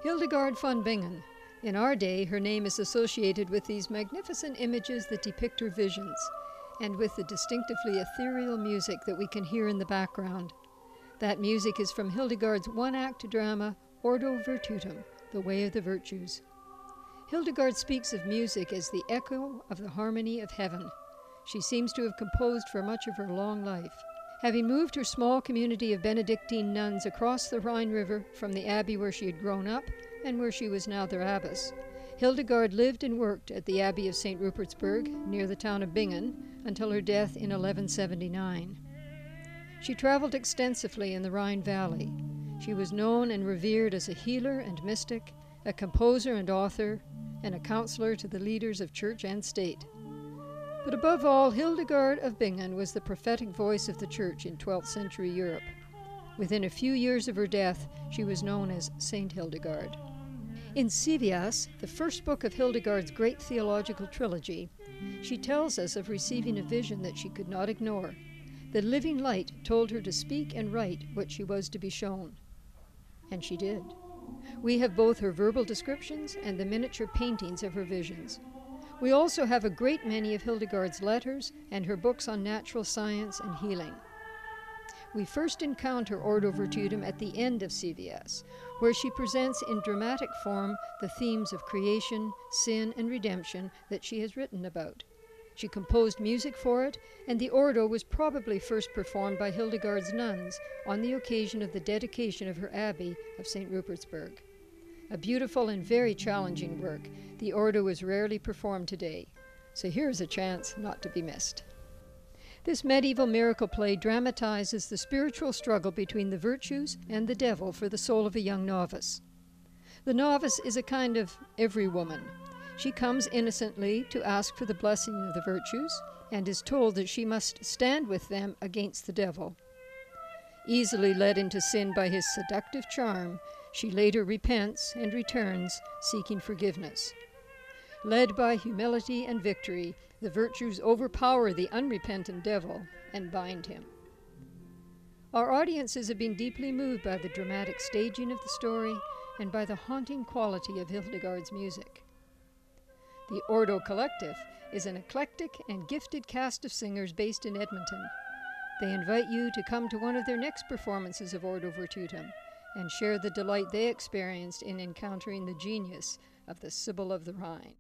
Hildegard von Bingen. In our day, her name is associated with these magnificent images that depict her visions, and with the distinctively ethereal music that we can hear in the background. That music is from Hildegard's one-act drama, Ordo Virtutum, The Way of the Virtues. Hildegard speaks of music as the echo of the harmony of heaven. She seems to have composed for much of her long life. Having moved her small community of Benedictine nuns across the Rhine River from the abbey where she had grown up and where she was now their abbess, Hildegard lived and worked at the Abbey of St. Rupertsburg, near the town of Bingen, until her death in 1179. She traveled extensively in the Rhine Valley. She was known and revered as a healer and mystic, a composer and author, and a counselor to the leaders of church and state. But above all, Hildegard of Bingen was the prophetic voice of the church in 12th century Europe. Within a few years of her death, she was known as Saint Hildegard. In Civias, the first book of Hildegard's great theological trilogy, she tells us of receiving a vision that she could not ignore. The living light told her to speak and write what she was to be shown. And she did. We have both her verbal descriptions and the miniature paintings of her visions. We also have a great many of Hildegard's letters and her books on natural science and healing. We first encounter Ordo Virtutum at the end of Civias, where she presents in dramatic form the themes of creation, sin, and redemption that she has written about. She composed music for it, and the Ordo was probably first performed by Hildegard's nuns on the occasion of the dedication of her abbey of St. Rupertsburg. A beautiful and very challenging work, the Ordo is rarely performed today, so here's a chance not to be missed. This medieval miracle play dramatizes the spiritual struggle between the virtues and the devil for the soul of a young novice. The novice is a kind of every woman. She comes innocently to ask for the blessing of the virtues and is told that she must stand with them against the devil. Easily led into sin by his seductive charm, she later repents and returns, seeking forgiveness. Led by humility and victory, the virtues overpower the unrepentant devil and bind him. Our audiences have been deeply moved by the dramatic staging of the story and by the haunting quality of Hildegard's music. The Ordo Collective is an eclectic and gifted cast of singers based in Edmonton. They invite you to come to one of their next performances of Ordo Virtutum and share the delight they experienced in encountering the genius of the Sibyl of the Rhine.